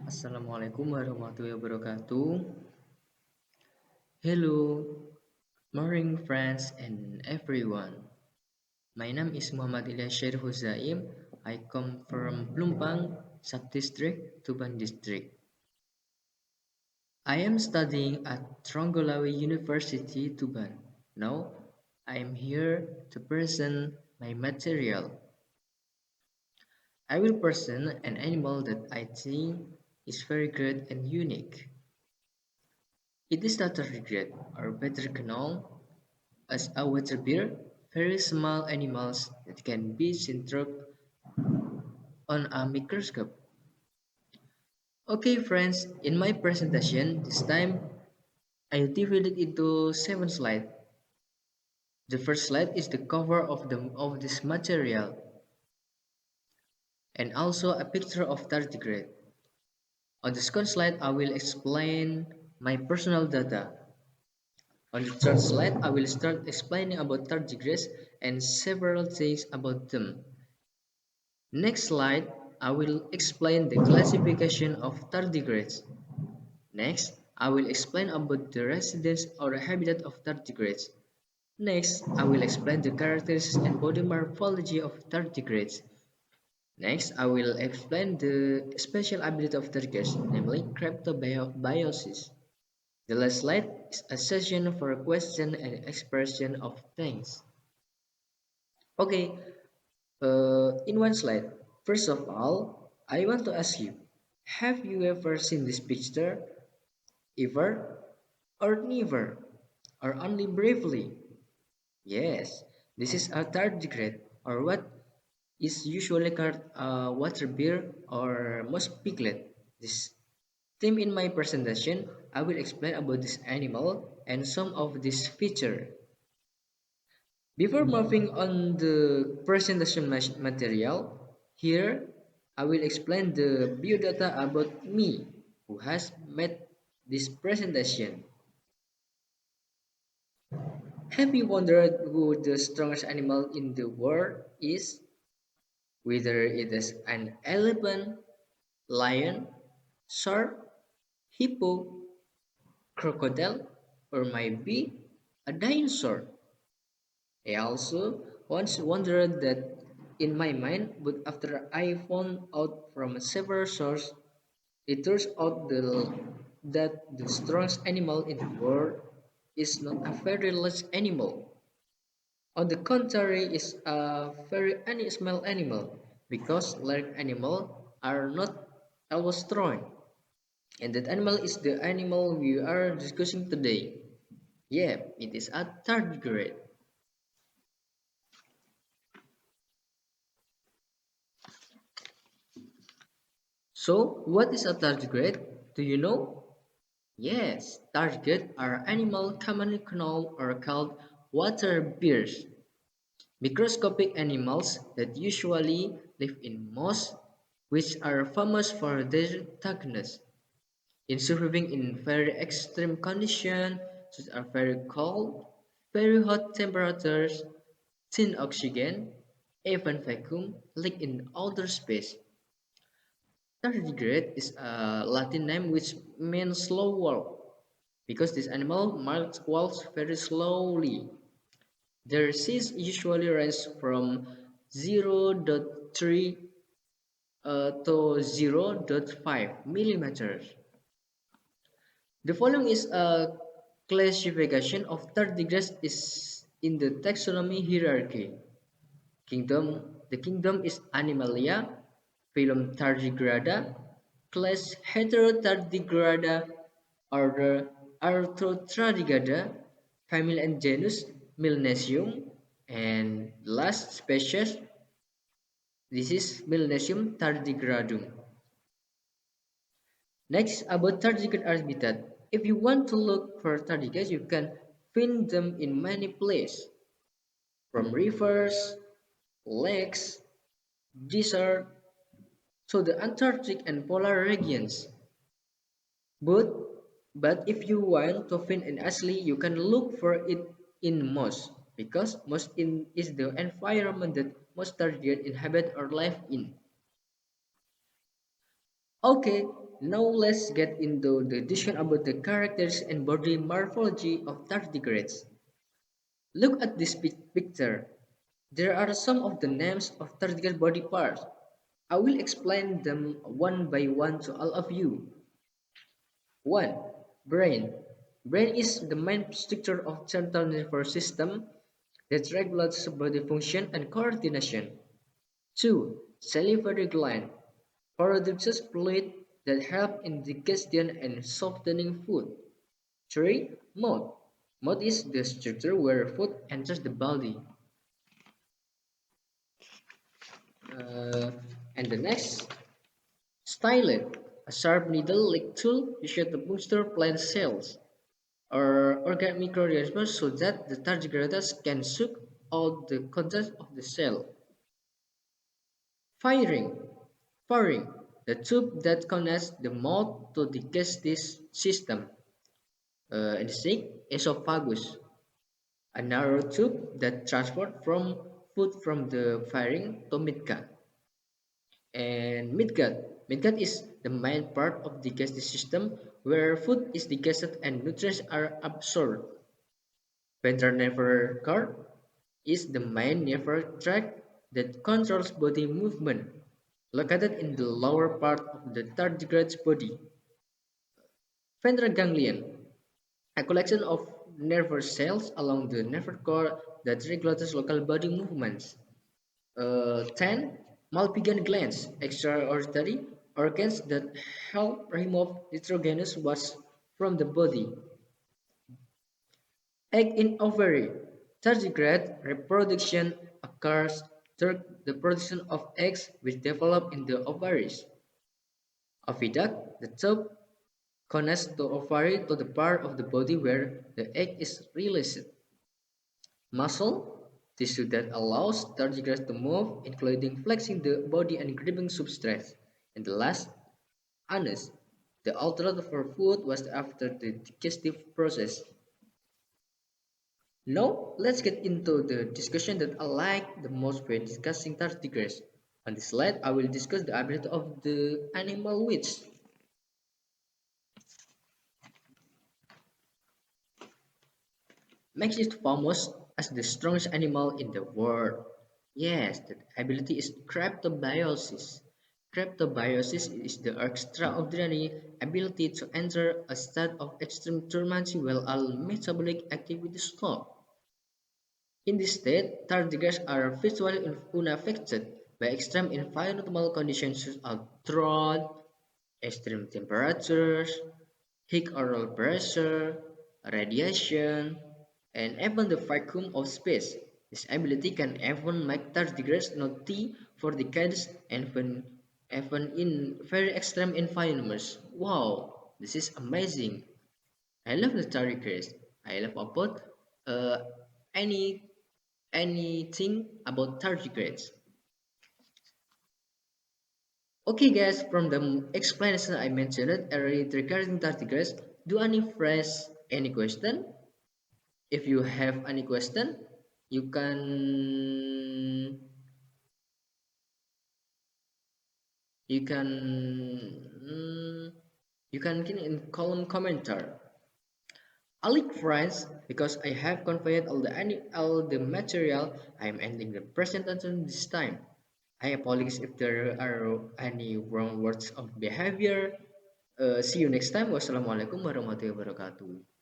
Assalamualaikum warahmatullahi wabarakatuh. Hello, morning friends and everyone. My name is Muhammad Ilyas Huzaim. I come from Plumpang Sub-District, Tuban District. I am studying at Tronggolawe University, Tuban. Now, I am here to present my material. I will present an animal that I think is very great and unique. It is not a regret, or better known as a water bear, very small animals that can be seen through on a microscope. Okay friends, in my presentation this time I divided into 7 slides. The first slide is the cover of this material and also a picture of tardigrade. On the second slide I will explain my personal data. On the third slide I will start explaining about tardigrades and several things about them. Next slide, I will explain the classification of tardigrades. Next, I will explain about the residence or habitat of tardigrades. Next, I will explain the characteristics and body morphology of tardigrades. Next, I will explain the special ability of tardigrades, namely cryptobiosis. The last slide is a session for question and expression of thanks. Okay, in one slide, first of all, I want to ask you, have you ever seen this picture? Ever? Or never? Or only briefly? Yes, this is a tardigrade, or what is usually called a water bear or moss piglet. This theme in my presentation, I will explain about this animal and some of this feature. Before moving on the presentation material, here I will explain the biodata about me who has made this presentation. Have you wondered who the strongest animal in the world is? Whether it is an elephant, lion, shark, hippo, crocodile, or maybe a dinosaur? I also once wondered that in my mind, but after I found out from several sources, it turns out that the strongest animal in the world is not a very large animal. On the contrary, is a very small animal because large animals are not always strong. And that animal is the animal we are discussing today. Yeah, it is a tardigrade. So, what is a tardigrade? Do you know? Yes, tardigrades are animals commonly known or called water bears, microscopic animals that usually live in moss, which are famous for their toughness in surviving in very extreme conditions such as very cold, very hot temperatures, thin oxygen, even vacuum, like in outer space. Tardigrade is a Latin name which means slow walk because this animal walks very slowly. Their size usually ranges from 0.3 to 0.5 millimeters. The following is a classification of tardigrades is in the taxonomy hierarchy. The kingdom is Animalia, phylum Tardigrada, class Heterotardigrada, order Arthrotardigada, family and genus Milnesium, and last species, this is Milnesium tardigradum. Next, about tardigrade habitat. If you want to look for tardigrades, you can find them in many places, from rivers, lakes, desert, to the Antarctic and polar regions. But if you want to find an ashley, you can look for it in moss because is the environment that most tardigrades inhabit or live in. Okay, now let's get into the discussion about the characters and body morphology of tardigrades. Look at this picture. There are some of the names of tardigrade body parts. I will explain them one by one to all of you. 1. Brain. Brain is the main structure of central nervous system that regulates body function and coordination. 2. Salivary gland produces fluid that help in digestion and softening food. 3. Mouth. Mouth is the structure where food enters the body. Uh, and the next, stylet, a sharp needle-like tool used to booster plant cells or organic microorganisms so that the tardigrades can suck out the contents of the cell. Firing, firing, the tube that connects the mouth to the digestive system. And the sixth, esophagus, a narrow tube that transports from food from the pharynx to midgut. And midgut is the main part of the digestive system where food is digested and nutrients are absorbed. Ventral nerve cord is the main nerve tract that controls body movement, located in the lower part of the tardigrade's body. Ventral ganglion, a collection of nerve cells along the nerve cord that regulates local body movements. 10. Malpighian glands, extraordinary organs that help remove nitrogenous waste from the body. Egg in ovary. Tardigrade reproduction occurs through the production of eggs which develop in the ovaries. Oviduct, the top connects the ovary to the part of the body where the egg is released. Muscle, tissue that allows tardigrades to move, including flexing the body and gripping substrates. And the last, anus, the outlet for food was after the digestive process. Now, let's get into the discussion that I like the most when discussing tardigrades. On this slide, I will discuss the ability of the animal which makes it famous as the strongest animal in the world. Yes, that ability is cryptobiosis. Cryptobiosis is the extraordinary ability to enter a state of extreme dormancy while all metabolic activity stops. In this state, tardigrades are virtually unaffected by extreme environmental conditions such as drought, extreme temperatures, high oral pressure, radiation, and even the vacuum of space. This ability can even make tardigrades naughty for decades and even in very extreme environments. Wow, this is amazing. I love the tardigrades. I love about uh, any anything about tardigrades. Okay guys, from the explanation I mentioned earlier regarding tardigrades, do any friends any question? If you have any question, you can you can mm, you can get in column commenter. I like friends because I have conveyed all the material. I am ending the presentation this time. I apologize if there are any wrong words of behavior. See you next time. Wassalamualaikum warahmatullahi wabarakatuh.